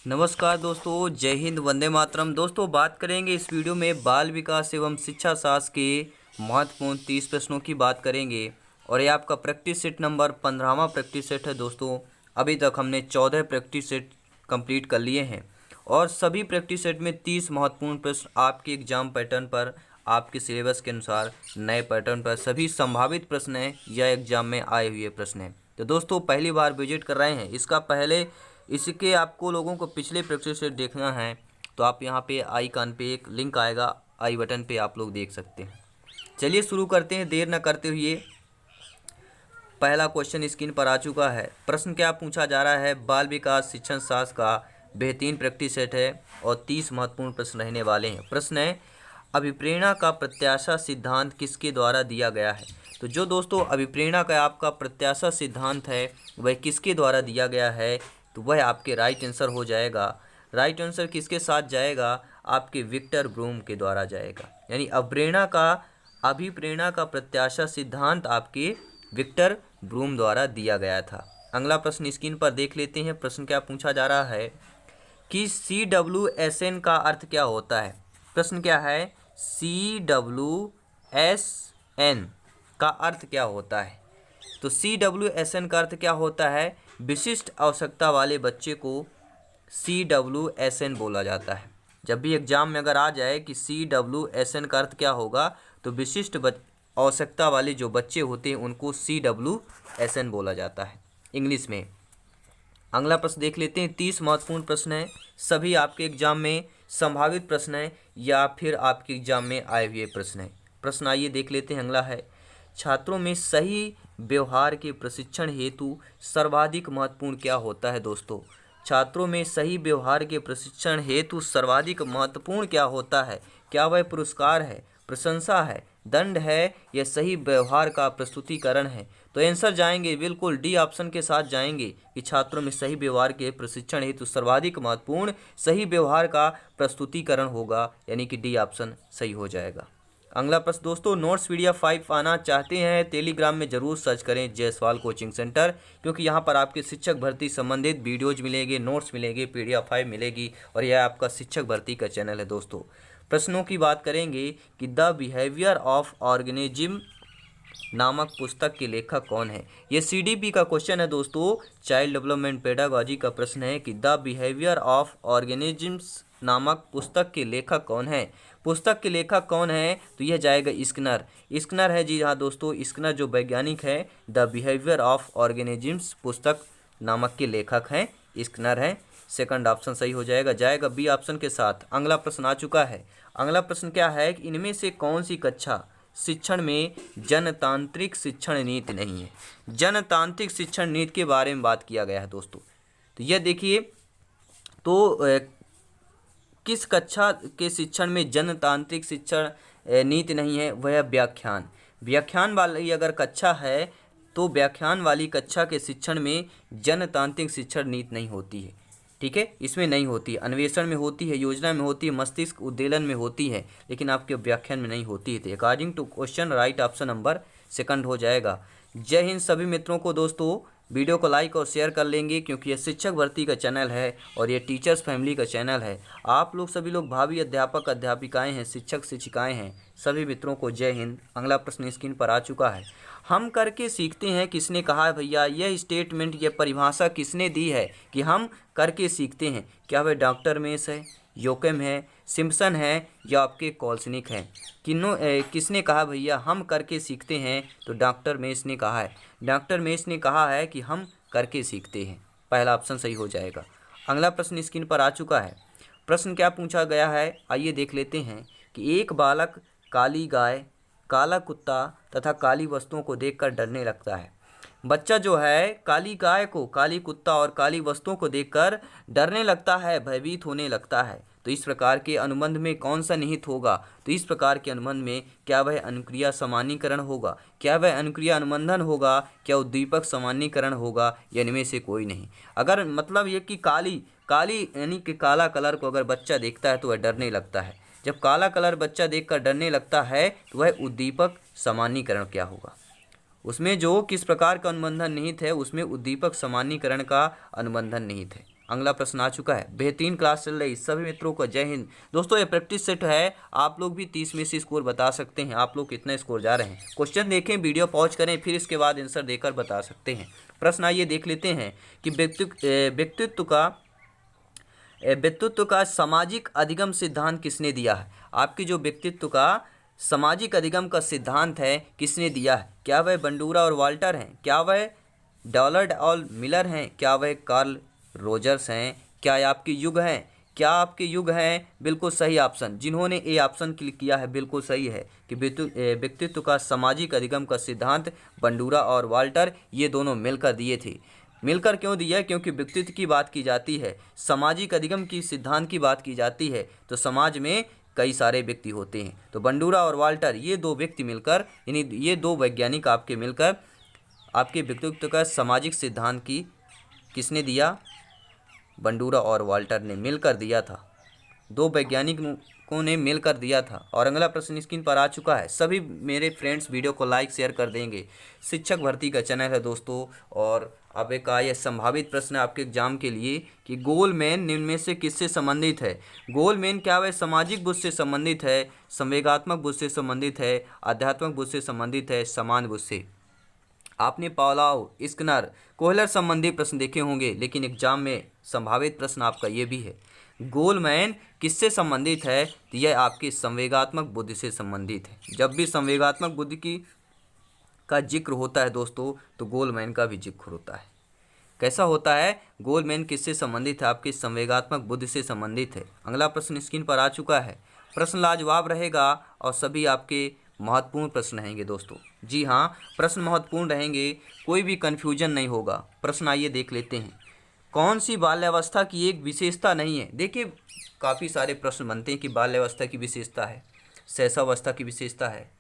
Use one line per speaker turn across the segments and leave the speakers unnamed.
नमस्कार दोस्तों, जय हिंद, वंदे मातरम। दोस्तों, बात करेंगे इस वीडियो में बाल विकास एवं शिक्षा शास्त्र के महत्वपूर्ण 30 प्रश्नों की बात करेंगे। और ये आपका प्रैक्टिस सेट नंबर 15वां प्रैक्टिस सेट है दोस्तों। अभी तक हमने 14 प्रैक्टिस सेट कंप्लीट कर लिए हैं और सभी प्रैक्टिस सेट में 30 महत्वपूर्ण प्रश्न आपके एग्जाम पैटर्न पर, आपके सिलेबस के अनुसार नए पैटर्न पर सभी संभावित प्रश्न हैं या एग्जाम में आए हुए प्रश्न हैं। तो दोस्तों, पहली बार विजिट कर रहे हैं, इसका पहले इसके आपको लोगों को पिछले प्रैक्टिस सेट देखना है तो आप यहाँ पे आइकन पे एक लिंक आएगा, आई बटन पे आप लोग देख सकते हैं। चलिए शुरू करते हैं देर न करते हुए। पहला क्वेश्चन स्क्रीन पर आ चुका है। प्रश्न क्या पूछा जा रहा है? बाल विकास शिक्षण शास्त्र का बेहतरीन प्रैक्टिस सेट है और 30 महत्वपूर्ण प्रश्न रहने वाले हैं। प्रश्न है, अभिप्रेरणा का प्रत्याशा सिद्धांत किसके द्वारा दिया गया है? तो जो दोस्तों अभिप्रेरणा का आपका प्रत्याशा सिद्धांत है वह किसके द्वारा दिया गया है? तो वह आपके राइट आंसर हो जाएगा। राइट आंसर किसके साथ जाएगा? आपके विक्टर ब्रूम के द्वारा जाएगा। यानी अभिप्रेरणा का प्रत्याशा सिद्धांत आपके विक्टर ब्रूम द्वारा दिया गया था। अगला प्रश्न स्क्रीन पर देख लेते हैं। प्रश्न क्या पूछा जा रहा है कि CWSN का अर्थ क्या होता है? प्रश्न क्या है? CWSN का अर्थ क्या होता है? तो CWSN का अर्थ क्या होता है? विशिष्ट आवश्यकता वाले बच्चे को CWSN बोला जाता है। जब भी एग्जाम में अगर आ जाए कि CWSN का अर्थ क्या होगा, तो विशिष्ट आवश्यकता वाले जो बच्चे होते हैं उनको CWSN बोला जाता है इंग्लिश में। अगला प्रश्न देख लेते हैं। 30 महत्वपूर्ण प्रश्न है, सभी आपके एग्जाम में संभावित प्रश्न है या फिर आपके एग्जाम में आए हुए प्रश्न है। प्रश्न आइए देख लेते हैं। अगला है, छात्रों में सही व्यवहार के प्रशिक्षण हेतु सर्वाधिक महत्वपूर्ण क्या होता है? दोस्तों, छात्रों में सही व्यवहार के प्रशिक्षण हेतु सर्वाधिक महत्वपूर्ण क्या होता है? क्या वह पुरस्कार है, प्रशंसा है, दंड है या सही व्यवहार का प्रस्तुतिकरण है? तो आंसर जाएंगे बिल्कुल डी ऑप्शन के साथ जाएंगे कि छात्रों में सही व्यवहार के प्रशिक्षण हेतु सर्वाधिक महत्वपूर्ण सही व्यवहार का प्रस्तुतिकरण होगा, यानी कि डी ऑप्शन सही हो जाएगा। अगला प्रश्न दोस्तों, नोट्स PDF5 आना चाहते हैं टेलीग्राम में जरूर सर्च करें जायसवाल कोचिंग सेंटर, क्योंकि यहाँ पर आपके शिक्षक भर्ती संबंधित वीडियोज मिलेंगे, नोट्स मिलेंगे, PDF5 मिलेगी और यह आपका शिक्षक भर्ती का चैनल है। दोस्तों, प्रश्नों की बात करेंगे कि द बिहेवियर ऑफ ऑर्गेनिज्म नामक पुस्तक के लेखक कौन है? ये CDP का क्वेश्चन है दोस्तों, चाइल्ड डेवलपमेंट पेडागॉजी का प्रश्न है कि द बिहेवियर ऑफ ऑर्गेनिजम्स नामक पुस्तक के लेखक कौन है? पुस्तक के लेखक कौन है? तो यह जाएगा स्किनर। स्किनर है जी हाँ दोस्तों, स्किनर जो वैज्ञानिक है, द बिहेवियर ऑफ ऑर्गेनिजम्स पुस्तक नामक के लेखक हैं स्किनर हैं। सेकंड ऑप्शन सही हो जाएगा, जाएगा बी ऑप्शन के साथ। अगला प्रश्न आ चुका है। अगला प्रश्न क्या है कि इनमें से कौन सी कक्षा शिक्षण में जनतांत्रिक शिक्षण नीति नहीं है? जनतांत्रिक शिक्षण नीति के बारे में बात किया गया है दोस्तों। तो यह देखिए, तो किस कक्षा के शिक्षण में जनतांत्रिक शिक्षण नीति नहीं है? वह व्याख्यान वाली अगर कक्षा है तो व्याख्यान वाली कक्षा के शिक्षण में जनतांत्रिक शिक्षण नीति नहीं होती है। ठीक है, इसमें नहीं होती है। अन्वेषण में होती है, योजना में होती है, मस्तिष्क उद्दीलन में होती है, लेकिन आपके व्याख्यान में नहीं होती है। तो according to question right option number second हो जाएगा। जय हिंद सभी मित्रों को। दोस्तों, वीडियो को लाइक और शेयर कर लेंगे क्योंकि यह शिक्षक भर्ती का चैनल है और ये टीचर्स फैमिली का चैनल है। आप लोग सभी लोग भावी अध्यापक अध्यापिकाएं हैं, शिक्षक शिक्षिकाएं हैं, सभी मित्रों को जय हिंद। अगला प्रश्न स्क्रीन पर आ चुका है। हम करके सीखते हैं किसने कहा है? भैया यह स्टेटमेंट, यह परिभाषा किसने दी है कि हम करके सीखते हैं? क्या वह डॉक्टर मेस है, योकेम है, सिम्पसन है या आपके कॉल्सनिक है? किसने कहा भैया हम करके सीखते हैं? तो डॉक्टर मेस ने कहा है। डॉक्टर मेस ने कहा है कि हम करके सीखते हैं। पहला ऑप्शन सही हो जाएगा। अगला प्रश्न स्क्रीन पर आ चुका है। प्रश्न क्या पूछा गया है आइए देख लेते हैं कि एक बालक काली गाय, काला कुत्ता तथा काली वस्तुओं को देखकर डरने लगता है। बच्चा जो है काली गाय को, काली कुत्ता और काली वस्तुओं को देखकर डरने लगता है, भयभीत होने लगता है। तो इस प्रकार के अनुबंध में कौन सा निहित होगा? तो इस प्रकार के अनुबंध में क्या वह अनुक्रिया सामान्यीकरण होगा? क्या वह अनुक्रिया अनुबंधन होगा? क्या उद्दीपक सामान्यीकरण होगा? या इनमें से कोई नहीं। अगर मतलब ये कि काली यानी कि काला कलर को अगर बच्चा देखता है तो वह डरने लगता है। जब काला कलर बच्चा देखकर डरने लगता है तो वह उद्दीपक सामान्यीकरण क्या होगा? उसमें जो किस प्रकार का अनुबंधन निहित है उसमें उद्दीपक सामान्यीकरण का अनुबंधन निहित है। अगला प्रश्न आ चुका है। बेहतरीन क्लास चल रही, सभी मित्रों को जय हिंद। दोस्तों ये प्रैक्टिस सेट है, आप लोग भी 30 में से स्कोर बता सकते हैं। आप लोग कितना स्कोर जा रहे हैं, क्वेश्चन देखें, वीडियो पॉज करें, फिर इसके बाद आंसर देकर बता सकते हैं। प्रश्न आइए देख लेते हैं कि व्यक्तित्व का सामाजिक अधिगम सिद्धांत किसने दिया है। आपकी जो व्यक्तित्व का सामाजिक अधिगम का सिद्धांत है किसने दिया है। क्या वह बंडूरा और वाल्टर हैं, क्या वह डॉलर्ड और मिलर हैं, क्या वह कार्ल रोजर्स हैं, क्या आपके युग हैं, क्या आपके युग हैं। बिल्कुल सही ऑप्शन, जिन्होंने ए ऑप्शन क्लिक किया है बिल्कुल सही है कि व्यक्तित्व का सामाजिक अधिगम का सिद्धांत बंडूरा और वाल्टर ये दोनों मिलकर दिए थे। मिलकर क्यों दिया, क्योंकि व्यक्तित्व की बात की जाती है, सामाजिक अधिगम की सिद्धांत की बात की जाती है, तो समाज में कई सारे व्यक्ति होते हैं। तो बंडूरा और वाल्टर ये दो व्यक्ति मिलकर, यानी ये दो वैज्ञानिक आपके मिलकर आपके व्यक्तित्व का सामाजिक सिद्धांत की किसने दिया, बंडूरा और वाल्टर ने मिलकर दिया था, दो वैज्ञानिकों ने मिलकर दिया था। और अगला प्रश्न स्क्रीन पर आ चुका है। सभी मेरे फ्रेंड्स वीडियो को लाइक शेयर कर देंगे। शिक्षक भर्ती का चैनल है दोस्तों। और अब एक आया संभावित प्रश्न आपके एग्जाम के लिए कि गोलमैन निम्न में से किससे संबंधित है। गोलमैन क्या वह सामाजिक बुद्ध से संबंधित है, संवेगात्मक बुद्ध से संबंधित है, आध्यात्मिक बुद्ध से संबंधित है, समान बुद्ध से। आपने पावलोव, स्किनर, कोहलर संबंधी प्रश्न देखे होंगे, लेकिन एग्जाम में संभावित प्रश्न आपका ये भी है। गोलमैन किससे संबंधित है, तो यह आपके संवेगात्मक बुद्धि से संबंधित है। जब भी संवेगात्मक बुद्धि का जिक्र होता है दोस्तों, तो गोलमैन का भी जिक्र होता है। कैसा होता है, गोलमैन किससे संबंधित है, आपके संवेगात्मक बुद्धि से संबंधित है। अगला प्रश्न स्क्रीन पर आ चुका है। प्रश्न लाजवाब रहेगा और सभी आपके महत्वपूर्ण प्रश्न रहेंगे दोस्तों। जी हाँ, प्रश्न महत्वपूर्ण रहेंगे, कोई भी कन्फ्यूजन नहीं होगा। प्रश्न आइए देख लेते हैं। कौन सी बाल्यावस्था की एक विशेषता नहीं है। देखिए काफ़ी सारे प्रश्न बनते हैं कि बाल्यावस्था की विशेषता है, शैशवावस्था की विशेषता है,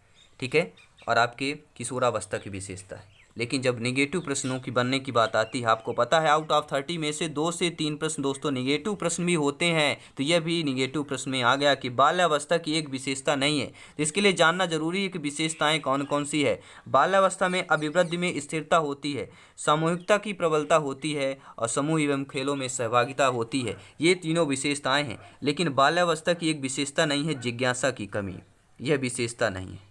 ठीक है, और आपके किशोरावस्था की विशेषता है। लेकिन जब निगेटिव प्रश्नों की बनने की बात आती है, आपको पता है आउट ऑफ 30 में से 2 से 3 प्रश्न दोस्तों निगेटिव प्रश्न भी होते हैं। तो यह भी निगेटिव प्रश्न में आ गया कि बाल्यावस्था की एक विशेषता नहीं है। तो इसके लिए जानना जरूरी है कि विशेषताएं कौन कौन सी है। बाल्यावस्था में अभिवृद्धि में स्थिरता होती है, सामूहिकता की प्रबलता होती है और समूह एवं खेलों में सहभागिता होती है। ये तीनों विशेषताएँ हैं। लेकिन बाल्यावस्था की एक विशेषता नहीं है जिज्ञासा की कमी, यह विशेषता नहीं है।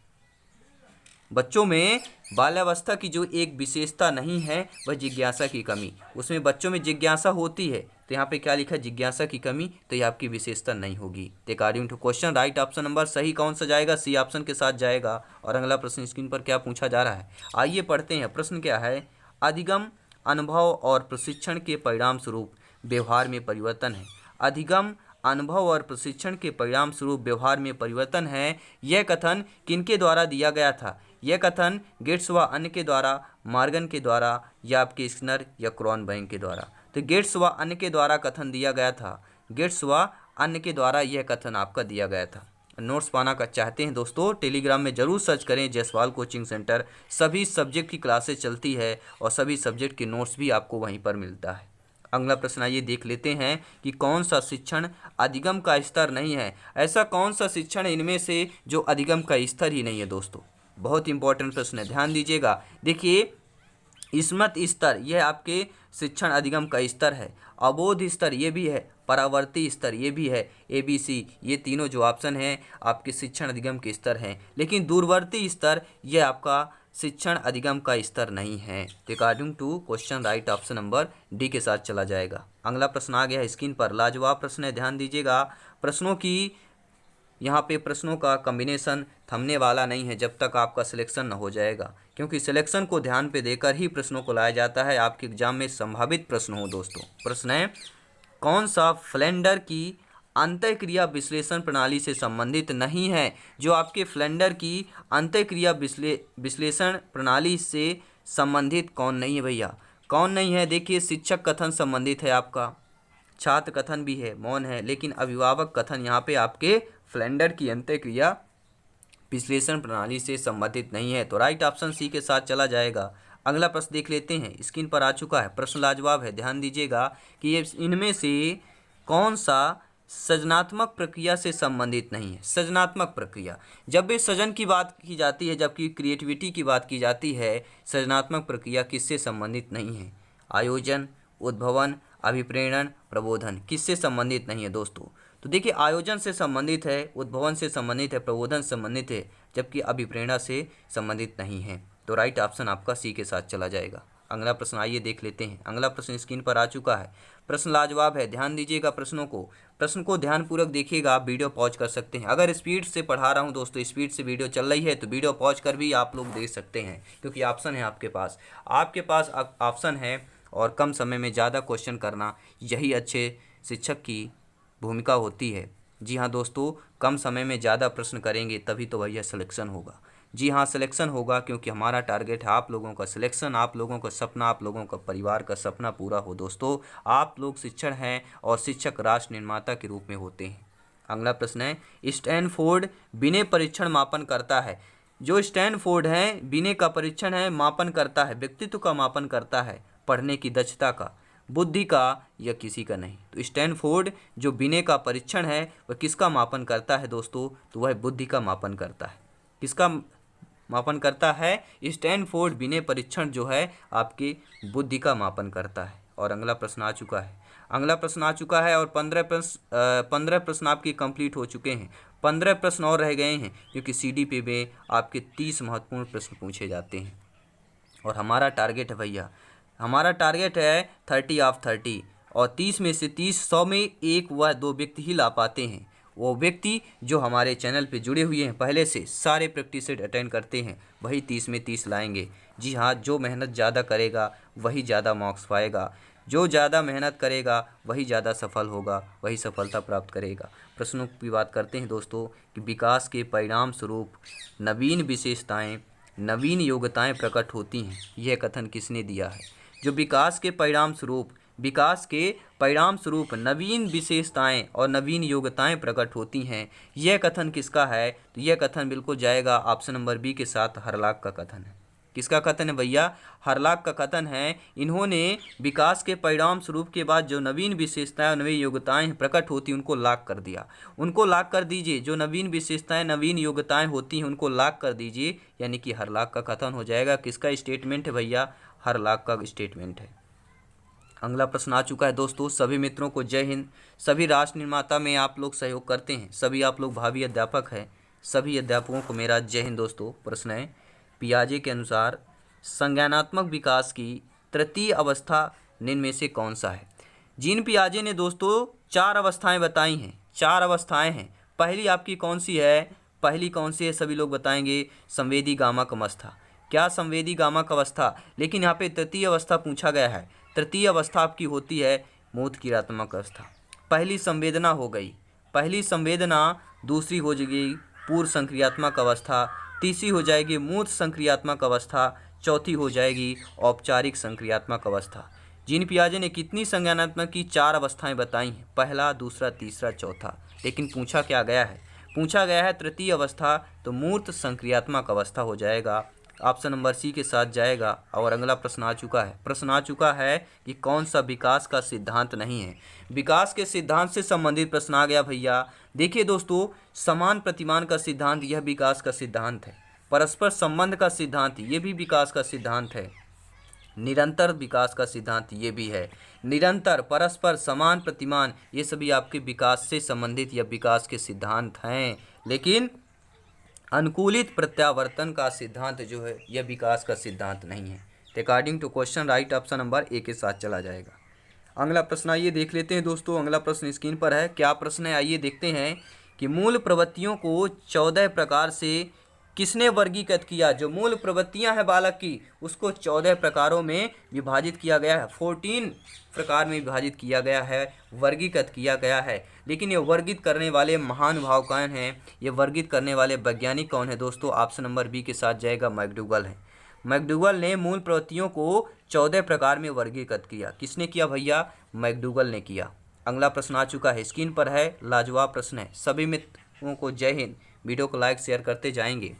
बच्चों में बाल्यावस्था की जो एक विशेषता नहीं है वह जिज्ञासा की कमी। उसमें बच्चों में जिज्ञासा होती है, तो यहाँ पे क्या लिखा है, जिज्ञासा की कमी, तो ये आपकी विशेषता नहीं होगी। According to question right option number सही कौन सा जाएगा, सी ऑप्शन के साथ जाएगा। और अगला प्रश्न स्क्रीन पर क्या पूछा जा रहा है, आइए पढ़ते हैं। प्रश्न क्या है, अधिगम, अनुभव और प्रशिक्षण के परिणाम स्वरूप व्यवहार में परिवर्तन है। अधिगम, अनुभव और प्रशिक्षण के परिणाम स्वरूप व्यवहार में परिवर्तन है। यह कथन किनके द्वारा दिया गया था। यह कथन गेट्स व अन्य के द्वारा, मॉर्गन के द्वारा, या आपके स्किनर या क्रॉनबर्ग के द्वारा। तो गेट्स व अन्य के द्वारा कथन दिया गया था। गेट्स व अन्य के द्वारा यह कथन आपका दिया गया था। नोट्स पाना का चाहते हैं दोस्तों, टेलीग्राम में जरूर सर्च करें जयसवाल कोचिंग सेंटर। सभी सब्जेक्ट की क्लासेस चलती है और सभी सब्जेक्ट के नोट्स भी आपको वहीं पर मिलता है। अगला प्रश्न आइए देख लेते हैं कि कौन सा शिक्षण अधिगम का स्तर नहीं है। ऐसा कौन सा शिक्षण है इनमें से जो अधिगम का स्तर ही नहीं है दोस्तों। बहुत इंपॉर्टेंट प्रश्न है, ध्यान दीजिएगा। देखिए स्मृत स्तर यह आपके शिक्षण अधिगम का स्तर है, अबोध स्तर ये भी है, परावर्ती स्तर ये भी है, ABC ये तीनों जो ऑप्शन हैं आपके शिक्षण अधिगम के स्तर हैं। लेकिन दूरवर्ती स्तर यह आपका शिक्षण अधिगम का स्तर नहीं है। तो according to question right option number D के साथ चला जाएगा। अगला प्रश्न आ गया है स्क्रीन पर, लाजवाब प्रश्न है, ध्यान दीजिएगा। प्रश्नों की यहाँ पे प्रश्नों का कॉम्बिनेशन थमने वाला नहीं है जब तक आपका सिलेक्शन न हो जाएगा, क्योंकि सिलेक्शन को ध्यान पे देकर ही प्रश्नों को लाया जाता है आपके एग्जाम में संभावित प्रश्न हो दोस्तों। प्रश्न है, कौन सा फ्लेंडर की अंतःक्रिया विश्लेषण प्रणाली से संबंधित नहीं है। जो आपके फ्लेंडर की अंतःक्रिया विश्लेषण प्रणाली से संबंधित कौन नहीं है भैया, कौन नहीं है। देखिए शिक्षक कथन संबंधित है आपका, छात्र कथन भी है, मौन है, लेकिन अभिभावक कथन यहाँ पे आपके फ्लेंडर की अंतःक्रिया विश्लेषण प्रणाली से संबंधित नहीं है। तो राइट ऑप्शन सी के साथ चला जाएगा। अगला प्रश्न देख लेते हैं, स्क्रीन पर आ चुका है, प्रश्न लाजवाब है, ध्यान दीजिएगा कि ये इनमें से कौन सा सृजनात्मक प्रक्रिया से संबंधित नहीं है। सृजनात्मक प्रक्रिया, जब भी सृजन की बात की जाती है, जबकि क्रिएटिविटी की बात की जाती है, सृजनात्मक प्रक्रिया किससे संबंधित नहीं है। आयोजन, उद्भवन, अभिप्रेरण, प्रबोधन किससे संबंधित नहीं है दोस्तों? तो देखिए आयोजन से संबंधित है, उद्भवन से संबंधित है, प्रबोधन से संबंधित है, जबकि अभिप्रेरणा से संबंधित नहीं है। तो राइट ऑप्शन आपका सी के साथ चला जाएगा। अगला प्रश्न आइए देख लेते हैं। अगला प्रश्न स्क्रीन पर आ चुका है। प्रश्न लाजवाब है, ध्यान दीजिएगा प्रश्न को ध्यानपूर्वक देखिएगा। आप वीडियो पॉज कर सकते हैं। अगर स्पीड से पढ़ा रहा हूं दोस्तों, स्पीड से वीडियो चल रही है तो वीडियो पॉज कर भी आप लोग देख सकते हैं, क्योंकि ऑप्शन है आपके पास ऑप्शन है। और कम समय में ज़्यादा क्वेश्चन करना, यही अच्छे शिक्षक की भूमिका होती है। जी हाँ दोस्तों, कम समय में ज़्यादा प्रश्न करेंगे तभी तो भैया सिलेक्शन होगा। जी हाँ, सिलेक्शन होगा, क्योंकि हमारा टारगेट है आप लोगों का सिलेक्शन, आप लोगों का सपना, आप लोगों का परिवार का सपना पूरा हो। दोस्तों आप लोग शिक्षक हैं और शिक्षक राष्ट्र निर्माता के रूप में होते हैं। अगला प्रश्न है, स्टैनफोर्ड बिने परीक्षण मापन करता है। जो स्टैनफोर्ड है बिने का परीक्षण है, मापन करता है, व्यक्तित्व का मापन करता है, पढ़ने की दक्षता का, बुद्धि का, या किसी का नहीं। तो स्टैनफोर्ड जो बिने का परीक्षण है वह किसका मापन करता है दोस्तों? तो वह बुद्धि का मापन करता है। किसका मापन करता है? स्टैनफोर्ड बिने परीक्षण जो है आपकी बुद्धि का मापन करता है। और अगला प्रश्न आ चुका है और 15 प्रश्न आपके कंप्लीट हो चुके हैं। 15 प्रश्न और रह गए हैं, क्योंकि CDP में आपके 30 महत्वपूर्ण प्रश्न पूछे जाते हैं। और हमारा टारगेट है भैया, हमारा टारगेट है 30 ऑफ 30, और 30 में से 30, 100 में एक व 2 व्यक्ति ही ला पाते हैं। वो व्यक्ति जो हमारे चैनल पे जुड़े हुए हैं, पहले से सारे प्रैक्टिस सेट अटेंड करते हैं, वही 30 में 30 लाएंगे। जी हाँ, जो मेहनत ज़्यादा करेगा वही ज़्यादा मार्क्स पाएगा, जो ज़्यादा मेहनत करेगा वही ज़्यादा सफल होगा, वही सफलता प्राप्त करेगा। प्रश्नों की बात करते हैं दोस्तों कि विकास के परिणाम स्वरूप नवीन विशेषताएं, नवीन योग्यताएं प्रकट होती हैं। यह कथन किसने दिया है? जो विकास के परिणाम स्वरूप नवीन विशेषताएं और नवीन योग्यताएं प्रकट होती हैं, यह कथन किसका है? तो यह कथन बिल्कुल जाएगा ऑप्शन नंबर बी के साथ, हरलाक का कथन है। किसका कथन है भैया? हरलाक का कथन है। इन्होंने विकास के परिणाम स्वरूप के बाद जो नवीन विशेषताएं और नवीन योग्यताएं प्रकट होती उनको लाक कर दिया। उनको लाक कर दीजिए, जो नवीन विशेषताएं नवीन योग्यताएं होती हैं उनको लाक कर दीजिए, यानी कि हरलाक का कथन हो जाएगा। किसका स्टेटमेंट है भैया? हरलाक का स्टेटमेंट है। अगला प्रश्न आ चुका है दोस्तों। सभी मित्रों को जय हिंद। सभी राष्ट्र निर्माता में आप लोग सहयोग करते हैं, सभी आप लोग भावी अध्यापक हैं, सभी अध्यापकों को मेरा जय हिंद दोस्तों। प्रश्न है, पियाजे के अनुसार संज्ञानात्मक विकास की तृतीय अवस्था निम्न में से कौन सा है? जीन पियाजे ने दोस्तों 4 अवस्थाएं बताई हैं, 4 अवस्थाएं हैं। पहली आपकी कौन सी है? सभी लोग बताएंगे, संवेदी गामक अवस्था। क्या संवेदी गामक अवस्था? लेकिन यहाँ पे तृतीय अवस्था पूछा गया है। तृतीय अवस्था आपकी होती है मूर्त क्रियात्मक अवस्था। पहली संवेदना हो गई, पहली संवेदना, दूसरी हो जाएगी पूर्व संक्रियात्मक अवस्था, तीसरी हो जाएगी मूर्त संक्रियात्मक अवस्था, चौथी हो जाएगी औपचारिक संक्रियात्मक अवस्था। जीन पियाजे ने कितनी संज्ञानात्मक की 4 अवस्थाएं बताई हैं? पहला, दूसरा, तीसरा, चौथा। लेकिन पूछा क्या गया है? पूछा गया है तृतीय अवस्था, तो मूर्त संक्रियात्मक अवस्था हो जाएगा, ऑप्शन नंबर सी के साथ जाएगा। और अगला प्रश्न आ चुका है कि कौन सा विकास का सिद्धांत नहीं है? विकास के सिद्धांत से संबंधित प्रश्न आ गया भैया। देखिए दोस्तों, समान प्रतिमान का सिद्धांत यह विकास का सिद्धांत है। परस्पर संबंध का सिद्धांत ये भी विकास का सिद्धांत है। निरंतर विकास का सिद्धांत ये भी है। निरंतर, परस्पर, समान, प्रतिमान, ये सभी आपके विकास से संबंधित या विकास के सिद्धांत हैं। लेकिन अनुकूलित प्रत्यावर्तन का सिद्धांत जो है यह विकास का सिद्धांत नहीं है। According to question right option number A के साथ चला जाएगा। अगला प्रश्न आइए देख लेते हैं दोस्तों। अगला प्रश्न स्क्रीन पर है। क्या प्रश्न है आइए देखते हैं कि मूल प्रवृत्तियों को 14 प्रकार से किसने वर्गीकृत किया? जो मूल प्रवृत्तियां हैं बालक की उसको 14 प्रकारों में विभाजित किया गया है, 14 प्रकार में विभाजित किया गया है, वर्गीकृत किया गया है। लेकिन ये वर्गित करने वाले महानुभाव कौन हैं? ये वर्गित करने वाले वैज्ञानिक कौन है दोस्तों? ऑप्शन नंबर बी के साथ जाएगा, मैकडूगल है। मैकडूगल ने मूल प्रवृत्तियों को 14 प्रकार में वर्गीकृत किया। किसने किया भैया? मैकडूगल ने किया। अगला प्रश्न आ चुका है, स्क्रीन पर है, लाजवाब प्रश्न है। सभी मित्रों को जय हिंद। वीडियो को लाइक शेयर करते जाएंगे।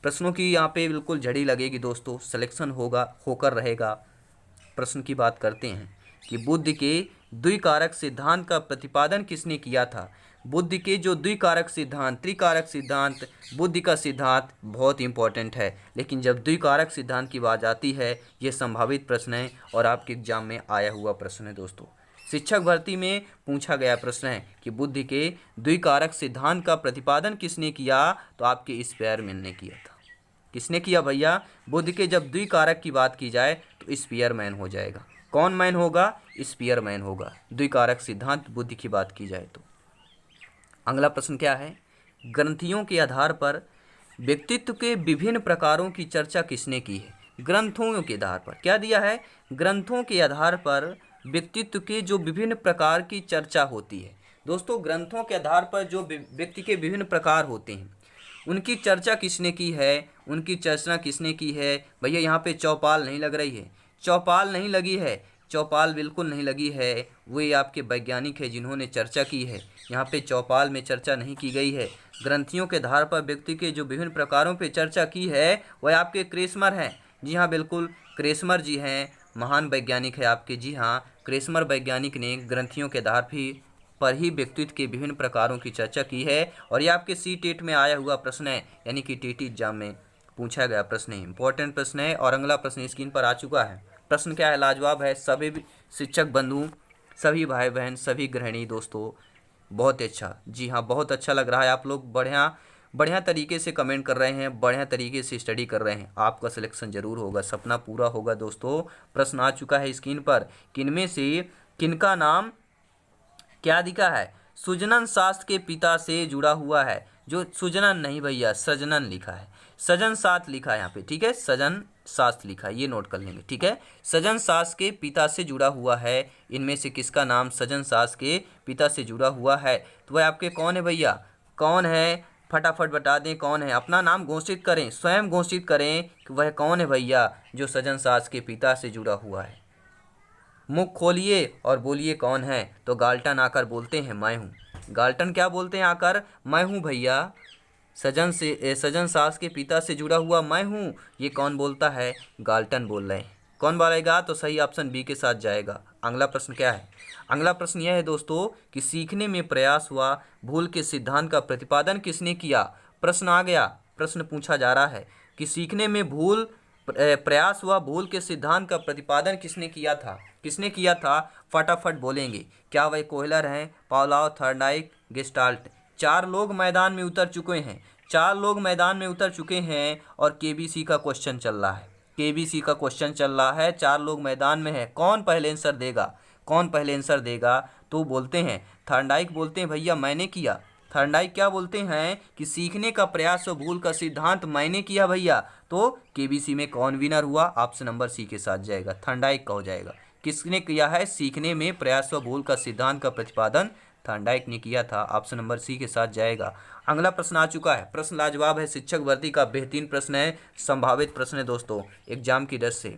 प्रश्नों की यहाँ पे बिल्कुल झड़ी लगेगी दोस्तों, सिलेक्शन होकर रहेगा। प्रश्न की बात करते हैं कि बुद्धि के द्विकारक सिद्धांत का प्रतिपादन किसने किया था? बुद्धि के जो द्विकारक सिद्धांत, त्रिकारक सिद्धांत, बुद्धि का सिद्धांत बहुत इंपॉर्टेंट है। लेकिन जब द्विकारक सिद्धांत की बात आती है, ये संभावित प्रश्न है और आपके एग्जाम में आया हुआ प्रश्न है दोस्तों। शिक्षक भर्ती में पूछा गया प्रश्न है कि बुद्धि के द्विकारक सिद्धांत का प्रतिपादन किसने किया, तो आपके स्पेयरमैन ने किया था। किसने किया भैया? बुद्धि के जब द्विकारक की बात की जाए तो स्पेयरमैन हो जाएगा। कौन मैन होगा? स्पेयरमैन होगा, द्विकारक सिद्धांत बुद्धि की बात की जाए तो। अगला प्रश्न क्या है? ग्रंथियों के आधार पर व्यक्तित्व के विभिन्न प्रकारों की चर्चा किसने की है? ग्रंथों के आधार पर क्या दिया है? ग्रंथों के आधार पर व्यक्तित्व के जो विभिन्न प्रकार की चर्चा होती है। दोस्तों, ग्रंथों के आधार पर जो व्यक्ति के विभिन्न प्रकार होते हैं उनकी चर्चा किसने की है? उनकी चर्चा किसने की है? भैया यहाँ पे चौपाल नहीं लग रही है, चौपाल नहीं लगी है, चौपाल बिल्कुल नहीं लगी है। वे आपके वैज्ञानिक है जिन्होंने चर्चा की है। यहाँ पे चौपाल में चर्चा नहीं की गई है। ग्रंथियों के आधार पर व्यक्ति के जो विभिन्न प्रकारों पे चर्चा की है वह आपके क्रेसमर हैं। जी हाँ, बिल्कुल क्रेसमर जी हैं, महान वैज्ञानिक है आपके। जी हाँ, क्रेसमर वैज्ञानिक ने ग्रंथियों के आधार पर ही व्यक्तित्व के विभिन्न प्रकारों की चर्चा की है। और ये आपके सी टेट में आया हुआ प्रश्न है, यानी कि टीटी एग्जाम में पूछा गया प्रश्न है, इंपॉर्टेंट प्रश्न है। और अगला प्रश्न स्क्रीन पर आ चुका है। प्रश्न क्या है? लाजवाब है। सभी शिक्षक बंधु, सभी भाई बहन, सभी गृहिणी दोस्तों, बहुत अच्छा। जी हाँ, बहुत अच्छा लग रहा है। आप लोग बढ़िया तरीके से कमेंट कर रहे हैं, बढ़िया तरीके से स्टडी कर रहे हैं। आपका सिलेक्शन जरूर होगा, सपना पूरा होगा। दोस्तों, प्रश्न आ चुका है स्क्रीन पर। किनमें से किनका नाम क्या दिखा है? सुजनन शास्त्र के पिता से जुड़ा हुआ है। जो सुजनन नहीं भैया, सजनन लिखा है, सजन शास्त्र लिखा है यहाँ पे, ठीक है, सजन शास्त्र लिखा है, ये नोट कर लेंगे, ठीक है। सजन शास्त्र के पिता से जुड़ा हुआ है। इनमें से किसका नाम सजन शास्त्र के पिता से जुड़ा हुआ है? तो वह आपके कौन है भैया? कौन है? फटाफट बता दें कौन है। अपना नाम घोषित करें, स्वयं घोषित करें कि वह कौन है भैया जो सजन शास्त्र के पिता से जुड़ा हुआ है। मुख खोलिए और बोलिए कौन है। तो गाल्टन आकर बोलते हैं मैं हूँ। गाल्टन क्या बोलते हैं आकर? मैं हूँ भैया। सजन शास्त्र के पिता से जुड़ा हुआ मैं हूँ, ये कौन बोलता है? गाल्टन बोल रहे हैं। कौन बोलेगा? तो सही ऑप्शन बी के साथ जाएगा। अगला प्रश्न क्या है? अगला प्रश्न यह है दोस्तों कि सीखने में प्रयास हुआ भूल के सिद्धांत का प्रतिपादन किसने किया? प्रश्न आ गया, प्रश्न पूछा जा रहा है कि सीखने में प्रयास हुआ भूल के सिद्धांत का प्रतिपादन किसने किया था? किसने किया था? फटाफट बोलेंगे। क्या वह कोहलर हैं, पावलोव, थॉर्नडाइक, गेस्टाल्ट? 4 लोग मैदान में उतर चुके हैं, 4 लोग मैदान में उतर चुके हैं और केबीसी का क्वेश्चन चल रहा है। केबीसी का क्वेश्चन चल रहा है, 4 लोग मैदान में है। कौन पहले आंसर देगा? कौन पहले आंसर देगा? तो बोलते हैं थॉर्नडाइक, बोलते हैं भैया मैंने किया। थॉर्नडाइक क्या बोलते हैं कि सीखने का प्रयास और भूल का सिद्धांत मैंने किया भैया। तो केबीसी में कौन विनर हुआ? ऑप्शन नंबर सी के साथ जाएगा, थॉर्नडाइक का हो जाएगा। किसने किया है? सीखने में प्रयास व भूल का सिद्धांत का प्रतिपादन थॉर्नडाइक ने किया था। ऑप्शन नंबर सी के साथ जाएगा। अगला प्रश्न आ चुका है। प्रश्न लाजवाब है, शिक्षक भर्ती का बेहतरीन प्रश्न है, संभावित प्रश्न है दोस्तों एग्जाम की दृष्टि से,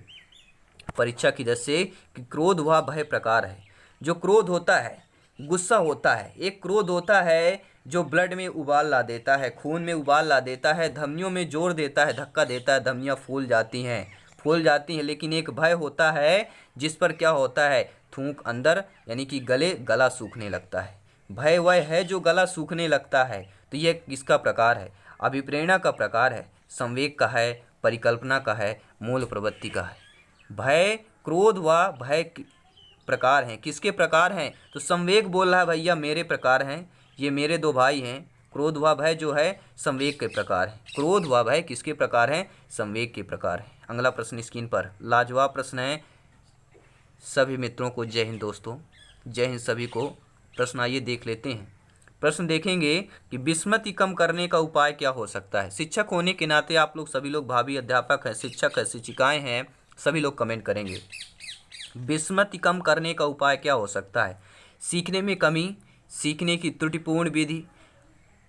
परीक्षा की दृष्टि से, कि क्रोध व भय प्रकार है। जो क्रोध होता है, गुस्सा होता है, एक क्रोध होता है जो ब्लड में उबाल ला देता है, खून में उबाल ला देता है, धमनियों में जोर देता है, धक्का देता है, धमनियाँ फूल जाती हैं। लेकिन एक भय होता है जिस पर क्या होता है? थूक अंदर, यानी कि गला सूखने लगता है। भय वह है जो गला सूखने लगता है। तो यह किसका प्रकार है? अभिप्रेरणा का प्रकार है, संवेग का है, परिकल्पना का है, मूल प्रवृत्ति का है। भय, क्रोध व भय प्रकार हैं। किसके प्रकार हैं? तो संवेग बोल रहा है भैया मेरे प्रकार हैं, ये मेरे 2 भाई हैं। क्रोध व भय जो है संवेग के प्रकार है। क्रोध व भय किसके प्रकार हैं? संवेग के प्रकार है। अगला प्रश्न स्क्रीन पर लाजवाब प्रश्न है। सभी मित्रों को जय हिंद दोस्तों, जय हिंद सभी को। प्रश्न आइए देख लेते हैं। प्रश्न देखेंगे कि विस्मृति कम करने का उपाय क्या हो सकता है। शिक्षक होने के नाते आप लोग सभी लोग भावी अध्यापक हैं, शिक्षक हैं, शिक्षिकाएँ हैं, सभी लोग कमेंट करेंगे। विस्मृति कम करने का उपाय क्या हो सकता है? सीखने में कमी, सीखने की त्रुटिपूर्ण विधि,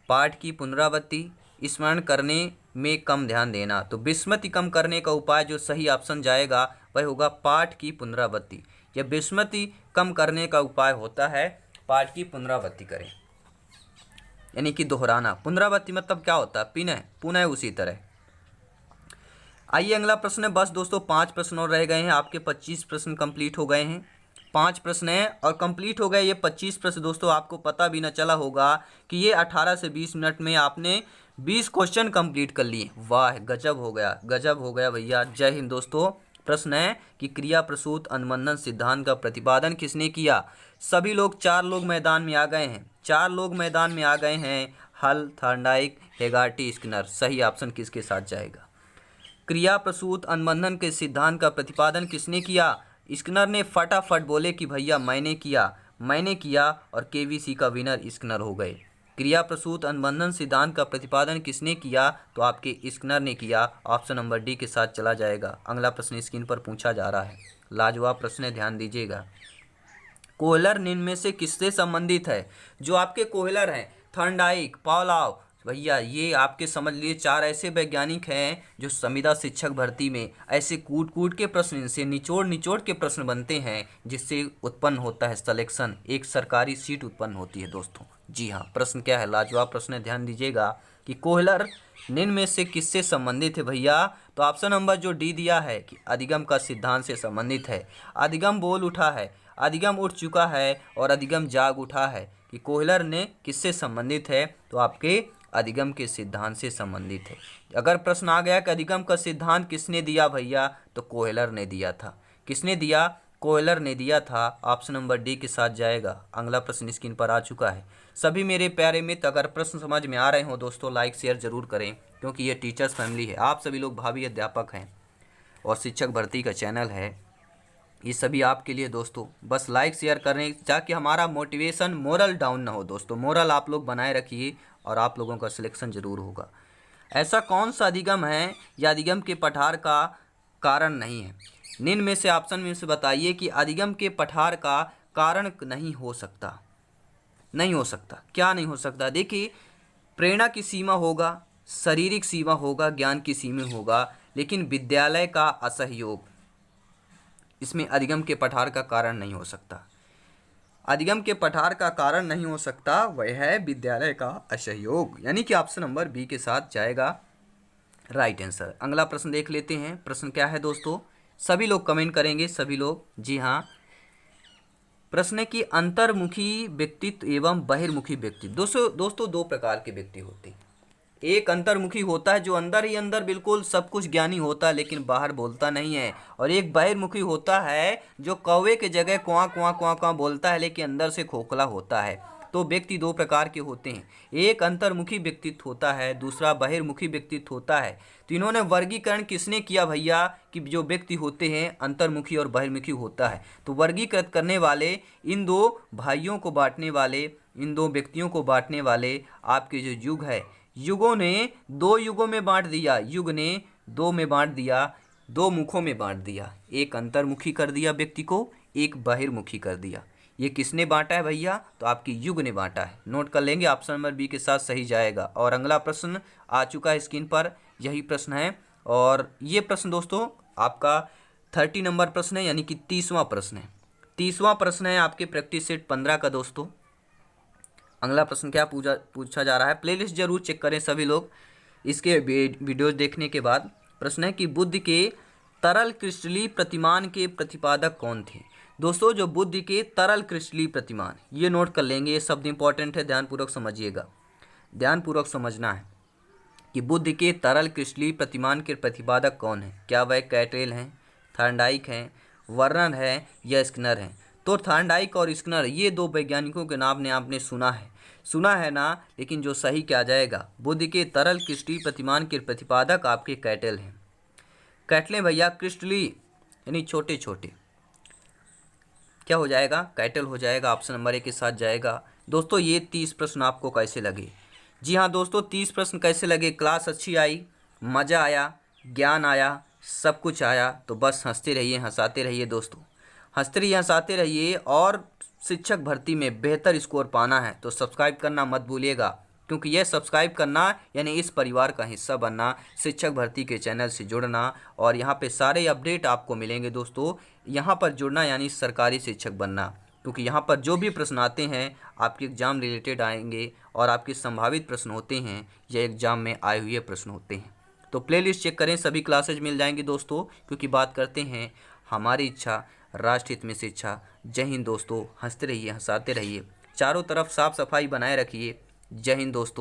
पाठ की पुनरावृत्ति, स्मरण करने में कम ध्यान देना। तो विस्मृति कम करने का उपाय जो सही ऑप्शन जाएगा वह होगा पाठ की पुनरावृत्ति। या विस्मृति कम करने का उपाय होता है पाठ की पुनरावृत्ति करें, यानी कि दोहराना। पुनरावृत्ति मतलब क्या होता है? पुनः उसी तरह। आइए अगला प्रश्न है। बस दोस्तों 5 प्रश्न और रह गए हैं, आपके 25 प्रश्न कंप्लीट हो गए हैं। 5 प्रश्न हैं और कंप्लीट हो गए ये 25 प्रश्न। दोस्तों आपको पता भी न चला होगा कि ये 18 से 20 मिनट में आपने 20 क्वेश्चन कंप्लीट कर लिए। वाह, गजब हो गया, गजब हो गया भैया। जय हिंद दोस्तों, प्रश्न है कि क्रिया प्रसूत अनुबंधन सिद्धांत का प्रतिपादन किसने किया? सभी लोग, 4 लोग मैदान में आ गए हैं, 4 लोग मैदान में आ गए हैं, हल, थॉर्नडाइक, हेगार्टी, स्किनर। सही ऑप्शन किसके साथ जाएगा? क्रिया प्रसूत अनुबंधन के सिद्धांत का प्रतिपादन किसने किया? स्किनर ने फटाफट बोले कि भैया मैंने किया और केवीसी का विनर स्किनर हो गए। क्रिया प्रसूत अनुबंधन सिद्धांत का प्रतिपादन किसने किया? तो आपके स्किनर ने किया। ऑप्शन नंबर डी के साथ चला जाएगा। अगला प्रश्न स्क्रीन पर पूछा जा रहा है, लाजवाब प्रश्न है, ध्यान दीजिएगा। कोहलर निम्न में से किससे संबंधित है? जो आपके कोहलर हैं, थॉर्नडाइक, पावलोव, भैया ये आपके समझ लिए 4 ऐसे वैज्ञानिक हैं जो संविदा शिक्षक भर्ती में ऐसे कूट के प्रश्न, इनसे निचोड़ के प्रश्न बनते हैं, जिससे उत्पन्न होता है सिलेक्शन, एक सरकारी सीट उत्पन्न होती है दोस्तों। जी हाँ, प्रश्न क्या है? लाजवाब प्रश्न है, ध्यान दीजिएगा कि कोहलर निम्न में से किससे संबंधित है भैया? तो ऑप्शन नंबर जो डी दिया है कि अधिगम का सिद्धांत से संबंधित है। अधिगम बोल उठा है, अधिगम उठ चुका है और अधिगम जाग उठा है कि कोहलर ने किससे संबंधित है? तो आपके अधिगम के सिद्धांत से संबंधित है। अगर प्रश्न आ गया कि अधिगम का सिद्धांत किसने दिया भैया, तो कोहलर ने दिया था। किसने दिया? कोहलर ने दिया था। ऑप्शन नंबर डी के साथ जाएगा। अगला प्रश्न स्क्रीन पर आ चुका है। सभी मेरे प्यारे मित्र, अगर प्रश्न समझ में आ रहे हो दोस्तों, लाइक शेयर जरूर करें, क्योंकि ये टीचर्स फैमिली है। आप सभी लोग भावी अध्यापक हैं और शिक्षक भर्ती का चैनल है, ये सभी आपके लिए दोस्तों। बस लाइक शेयर करें ताकि हमारा मोटिवेशन, मोरल डाउन ना हो दोस्तों। मोरल आप लोग बनाए रखिए और आप लोगों का सिलेक्शन जरूर होगा। ऐसा कौन सा अधिगम है या अधिगम के पठार का कारण नहीं है? निम्न में से ऑप्शन में से बताइए कि अधिगम के पठार का कारण नहीं हो सकता। नहीं हो सकता, क्या नहीं हो सकता? देखिए, प्रेरणा की सीमा होगा, शारीरिक सीमा होगा, ज्ञान की सीमा होगा, लेकिन विद्यालय का असहयोग इसमें अधिगम के पठार का कारण नहीं हो सकता। अधिगम के पठार का कारण नहीं हो सकता, वह है विद्यालय का असहयोग, यानी कि ऑप्शन नंबर बी के साथ जाएगा राइट आंसर। अगला प्रश्न देख लेते हैं। प्रश्न क्या है दोस्तों? सभी लोग कमेंट करेंगे, सभी लोग। जी हाँ, प्रश्न है कि अंतर्मुखी व्यक्तित्व एवं बहिर्मुखी व्यक्तित्व। दोस्तों 2 प्रकार के व्यक्ति होते हैं। एक अंतर्मुखी होता है जो अंदर ही अंदर बिल्कुल सब कुछ ज्ञानी होता है लेकिन बाहर बोलता नहीं है, और एक बहिर्मुखी होता है जो कौवे के जगह क्वां क्वां क्वां क्वां बोलता है लेकिन अंदर से खोखला होता है। तो व्यक्ति 2 प्रकार के होते हैं, एक अंतर्मुखी व्यक्तित्व होता है, दूसरा बहिर्मुखी व्यक्तित्व होता है। तो इन्होंने वर्गीकरण किसने किया भैया कि जो व्यक्ति होते हैं अंतर्मुखी और बहिर्मुखी होता है? तो वर्गीकृत करने वाले, इन 2 भाइयों को बांटने वाले, इन 2 व्यक्तियों को बांटने वाले आपके जो युग है, युगों ने 2 युगों में बांट दिया, युग ने 2 में बांट दिया, 2 मुखों में बांट दिया। एक अंतर्मुखी कर दिया व्यक्ति को, एक बहिर्मुखी कर दिया। ये किसने बांटा है भैया? तो आपकी युग ने बांटा है। नोट कर लेंगे, ऑप्शन नंबर बी के साथ सही जाएगा। और अगला प्रश्न आ चुका है स्क्रीन पर, यही प्रश्न है। और ये प्रश्न दोस्तों आपका 30 नंबर प्रश्न है, यानी कि 30वां प्रश्न है। 30वां प्रश्न है आपके प्रैक्टिस सेट 15 का दोस्तों। अगला प्रश्न क्या पूछा जा रहा है? प्लेलिस्ट जरूर चेक करें सभी लोग इसके वीडियोज देखने के बाद। प्रश्न है कि बुद्ध के तरल क्रिस्टलीय प्रतिमान के प्रतिपादक कौन थे? दोस्तों जो बुद्ध के तरल क्रिस्टलीय प्रतिमान, ये नोट कर लेंगे, ये शब्द इंपॉर्टेंट है, ध्यानपूर्वक समझिएगा, ध्यानपूर्वक समझना है कि बुद्ध के तरल क्रिस्टलीय प्रतिमान के प्रतिपादक कौन है? क्या वह कैटेल हैं, थॉर्नडाइक हैं, वर्नर है या स्किनर हैं? तो थॉर्नडाइक और स्किनर ये 2 वैज्ञानिकों के नाम ने आपने सुना है ना, लेकिन जो सही क्या जाएगा? बुद्ध के तरल क्रिस्टलीय प्रतिमान के प्रतिपादक आपके कैटेल हैं। कैटले भैया, क्रिस्टलीय यानी छोटे छोटे, क्या हो जाएगा? कैटल हो जाएगा। ऑप्शन नंबर 1 के साथ जाएगा। दोस्तों ये 30 प्रश्न आपको कैसे लगे? जी हाँ दोस्तों, 30 प्रश्न कैसे लगे? क्लास अच्छी आई, मज़ा आया, ज्ञान आया, सब कुछ आया? तो बस हंसते रहिए, हंसाते रहिए दोस्तों, हंसते रहिए, हंसाते रहिए। और शिक्षक भर्ती में बेहतर स्कोर पाना है तो सब्सक्राइब करना मत भूलिएगा, क्योंकि यह सब्सक्राइब करना यानी इस परिवार का हिस्सा बनना, शिक्षक भर्ती के चैनल से जुड़ना, और यहाँ पे सारे अपडेट आपको मिलेंगे दोस्तों। यहाँ पर जुड़ना यानी सरकारी शिक्षक बनना, क्योंकि यहाँ पर जो भी प्रश्न आते हैं आपके एग्ज़ाम रिलेटेड आएंगे और आपके संभावित प्रश्न होते हैं या एग्ज़ाम में आए हुए प्रश्न होते हैं। तो प्लेलिस्ट चेक करें, सभी क्लासेज मिल जाएंगी दोस्तों, क्योंकि बात करते हैं हमारी इच्छा राष्ट्र हित में शिक्षा। जय हिंद दोस्तों, हंसते रहिए, हंसाते रहिए, चारों तरफ साफ सफाई बनाए रखिए। जय हिंद दोस्तों।